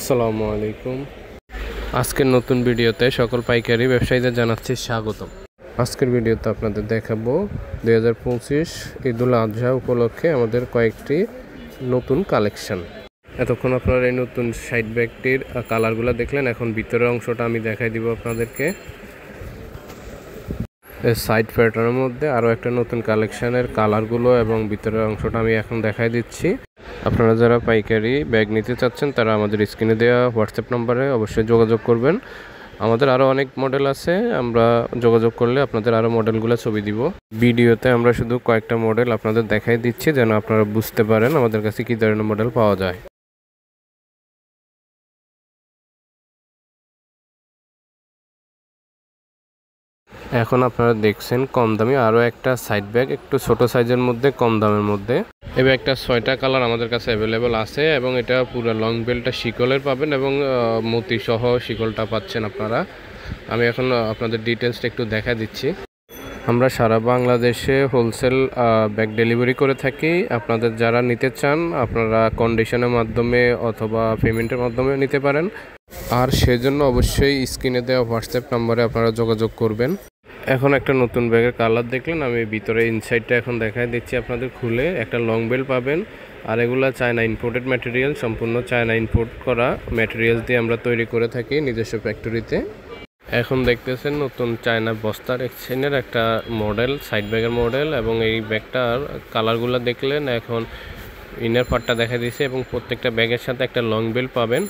আসসালামু আলাইকুম। আজকের নতুন ভিডিওতে সকল পাইকারি ব্যবসায়ীদের জানাচ্ছি স্বাগতম। আজকের ভিডিওতে আপনাদের দেখাবো 2025 ঈদুল আজহা উপলক্ষে আমাদের কয়েকটি নতুন কালেকশন। এতক্ষণ আপনারা এই নতুন সাইড ব্যাগটির কালারগুলো দেখলেন, এখন ভিতরের অংশটা আমি দেখাই দিব আপনাদেরকে। এই সাইড প্যাটার্নের মধ্যে আরও একটা নতুন কালেকশানের কালারগুলো এবং ভিতরের অংশটা আমি এখন দেখাই দিচ্ছি। আপনারা যারা পাইকারি ব্যাগ নিতে চাচ্ছেন তারা আমাদের স্ক্রিনে দেওয়া হোয়াটসঅ্যাপ নম্বরে অবশ্যই যোগাযোগ করবেন। আমাদের আরও অনেক মডেল আছে, আমরা যোগাযোগ করলে আপনাদের আরও মডেলগুলো ছবি দিব। ভিডিওতে আমরা শুধু কয়েকটা মডেল আপনাদের দেখাই দিচ্ছি যেন আপনারা বুঝতে পারেন আমাদের কাছে কী ধরনের মডেল পাওয়া যায়। এখন আপনারা দেখছেন কম দামি আরও একটা সাইড ব্যাগ, একটু ছোট সাইজের মধ্যে কম দামের মধ্যে। এই ব্যাগটা 6টা কালার আমাদের কাছে অ্যাভেলেবল আছে এবং এটা পুরো লং বেল্টটা শিকলের পাবেন এবং মতি সহ শিকলটা পাচ্ছেন আপনারা। আমি এখন আপনাদের ডিটেলসটা একটু দেখা দিচ্ছি। আমরা সারা বাংলাদেশে হোলসেল ব্যাগ ডেলিভারি করে থাকি। আপনাদের যারা নিতে চান আপনারা কন্ডিশনের মাধ্যমে অথবা পেমেন্টের মাধ্যমে নিতে পারেন, আর সেজন্য অবশ্যই স্ক্রিনে দেওয়া হোয়াটসঅ্যাপ নম্বরে আপনারা যোগাযোগ করবেন। এখন একটা নতুন ব্যাগের কালার দেখলেন, আমি ভিতরে ইনসাইডটা এখন দেখাই দিচ্ছি আপনাদের খুলে। একটা লং বেল্ট পাবেন, আর এগুলা চায়না ইম্পোর্টেড ম্যাটেরিয়াল, সম্পূর্ণ চায়না ইম্পোর্ট করা ম্যাটেরিয়াল দিয়ে আমরা তৈরি করে থাকি নিজস্ব ফ্যাক্টরিতে। এখন দেখতেছেন নতুন চায়না বস্তার এক্সচেঞ্জের একটা মডেল, সাইড ব্যাগের মডেল, এবং এই ব্যাগটার কালারগুলো দেখলেন। এখন ইনার পার্টটা দেখা দিয়েছে এবং প্রত্যেকটা ব্যাগের সাথে একটা লং বেল্ট পাবেন।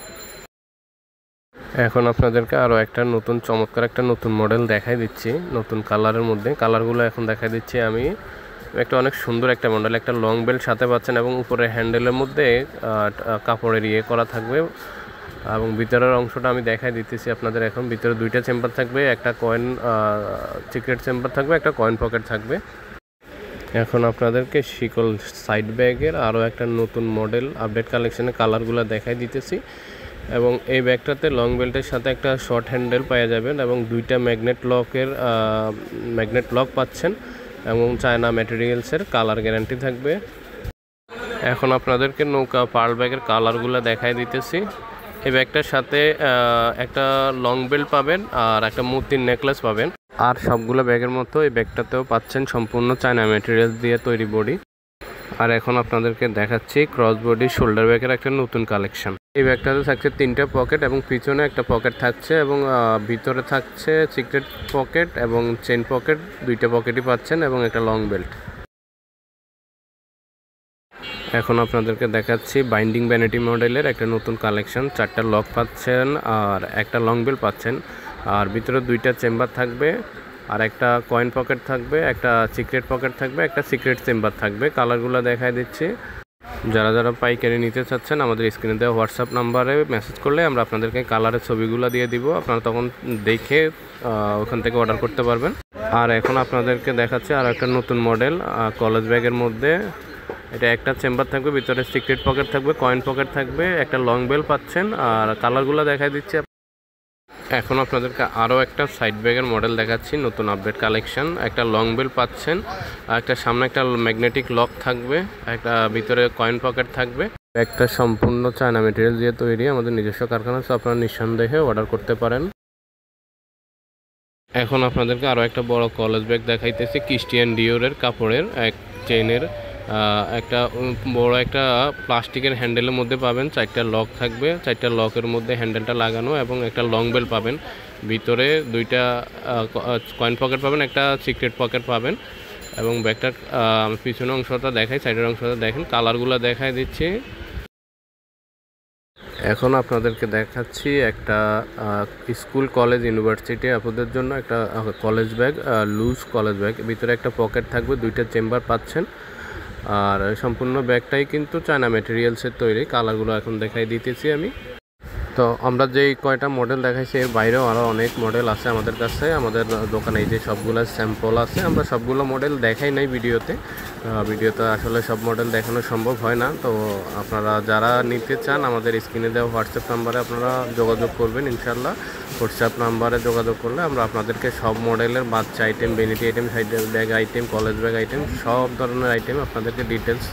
এখন আপনাদেরকে আরও একটা নতুন চমৎকার একটা নতুন মডেল দেখাই দিচ্ছি নতুন কালারের মধ্যে। কালারগুলো এখন দেখাই দিচ্ছি আমি। একটা অনেক সুন্দর একটা মডেল, একটা লং বেল্ট সাথে পাচ্ছেন এবং উপরে হ্যান্ডেলের মধ্যে কাপড়ের ইয়ে করা থাকবে এবং ভিতরের অংশটা আমি দেখাই দিতেছি আপনাদের। এখন ভিতরে 2টা চেম্বার থাকবে, একটা কয়েন সিক্রেট চেম্বার থাকবে, একটা কয়েন পকেট থাকবে। এখন আপনাদেরকে শিকল সাইড ব্যাগের আরও একটা নতুন মডেল আপডেট কালেকশনের কালারগুলো দেখাই দিতেছি। এবং এই ব্যাগটাতে লং বেল্টের সাথে একটা শর্ট হ্যান্ডেল পাওয়া যাবেন এবং 2টা ম্যাগনেট লক পাচ্ছেন এবং চায়না ম্যাটেরিয়ালসের কালার গ্যারান্টি থাকবে। এখন আপনাদেরকে নৌকা পার্ল ব্যাগের কালারগুলো দেখাই দিতেছি। এই ব্যাগটার সাথে একটা লং বেল্ট পাবেন আর একটা মতির নেকলেস পাবেন, আর সবগুলো ব্যাগের মতো এই ব্যাগটাতেও পাচ্ছেন সম্পূর্ণ চায়না ম্যাটেরিয়াল দিয়ে তৈরি বডি। আর এখন আপনাদেরকে দেখাচ্ছি ক্রস বডি শোল্ডার ব্যাগের একটা নতুন কালেকশন। এই ব্যাগটাতে থাকছে 3টা পকেট এবং পিছনে একটা পকেট থাকছে এবং ভিতরে থাকছে সিক্রেট পকেট এবং চেন পকেট, 2টা পকেটই পাচ্ছেন এবং একটা লং বেল্ট। এখন আপনাদেরকে দেখাচ্ছি বাইন্ডিং ভ্যানিটি মডেলের একটা নতুন কালেকশন। 4টা লক পাচ্ছেন আর একটা লং বেল্ট পাচ্ছেন, আর ভিতরে 2টা চেম্বার থাকবে, আর একটা কয়েন পকেট থাকবে, একটা সিক্রেট পকেট থাকবে, একটা সিক্রেট চেম্বার থাকবে। কালারগুলো দেখাই দিচ্ছি। যারা যারা পাইকারি নিতে চাচ্ছেন আমাদের স্ক্রিনে দেওয়া হোয়াটসঅ্যাপ নাম্বারে মেসেজ করলে আমরা আপনাদেরকে কালারের ছবিগুলো দিয়ে দিব, আপনারা তখন দেখে ওখান থেকে অর্ডার করতে পারবেন। আর এখন আপনাদেরকে দেখাচ্ছে আর একটা নতুন মডেল কলেজ ব্যাগের মধ্যে। এটা একটা চেম্বার থাকবে, ভিতরে সিক্রেট পকেট থাকবে, কয়েন পকেট থাকবে, একটা লং বেল্ট পাচ্ছেন, আর কালারগুলো দেখাই দিচ্ছি। এখন আপনাদেরকে আরও একটা সাইড ব্যাগের মডেল দেখাচ্ছি নতুন আপডেট কালেকশন। একটা লং বেল্ট পাচ্ছেন, আর একটা সামনে একটা ম্যাগনেটিক লক থাকবে, একটা ভিতরে কয়েন পকেট থাকবে। একটা সম্পূর্ণ চায়না ম্যাটেরিয়াল দিয়ে তৈরি, আমাদের নিজস্ব কারখানা, সো আপনারা নিঃসন্দেহে অর্ডার করতে পারেন। এখন আপনাদেরকে আরও একটা বড় কলেজ ব্যাগ দেখাইতেছি ক্রিস্টিয়ান ডিওরের কাপড়ের এক চেনের একটা বড় একটা প্লাস্টিকের হ্যান্ডেলের মধ্যে পাবেন। 4টা লক থাকবে, 4টা লকের মধ্যে হ্যান্ডেলটা লাগানো এবং একটা লং বেল্ট পাবেন। ভিতরে 2টা কয়েন পকেট পাবেন, একটা সিক্রেট পকেট পাবেন এবং ব্যাগটার পিছনের অংশটা দেখাই, সাইডের অংশটা দেখেন। কালারগুলো দেখাই দিচ্ছি। এখন আপনাদেরকে দেখাচ্ছি একটা স্কুল কলেজ ইউনিভার্সিটি আপনাদের জন্য একটা college bag, loose college bag. ভিতরে একটা পকেট থাকবে, 2টা চেম্বার পাচ্ছেন, আর সম্পূর্ণ ব্যাগটাই কিন্তু চায়না ম্যাটেরিয়ালসের তৈরি। কালারগুলো এখন দেখাই দিতেছি আমি। তো আমরা যেই কয়টা মডেল দেখাইছি এর বাইরেও আরও অনেক মডেল আছে আমাদের কাছে। আমাদের দোকানে এই যে সবগুলো স্যাম্পল আছে, আমরা সবগুলো মডেল দেখাই নাই ভিডিওতে আসলে সব মডেল দেখানো সম্ভব হয় না। তো আপনারা যারা নিতে চান আমাদের স্ক্রিনে দেওয়া হোয়াটসঅ্যাপ নাম্বারে আপনারা যোগাযোগ করবেন। ইনশাল্লাহ হোয়াটসঅ্যাপ নাম্বারে যোগাযোগ করলে আমরা আপনাদেরকে সব মডেলের বাচ্চা item, vanity item, side bag item, college bag item, সব ধরনের আইটেম আপনাদেরকে ডিটেলস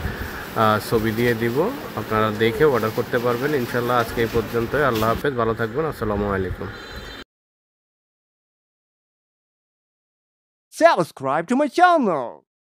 ছবি দিয়ে দিব, আপনারা দেখে অর্ডার করতে পারবেন ইনশাল্লাহ। আজকে এই পর্যন্তই। আল্লাহ হাফেজ, ভালো থাকবেন। আসসালামু আলাইকুম। Subscribe to my channel.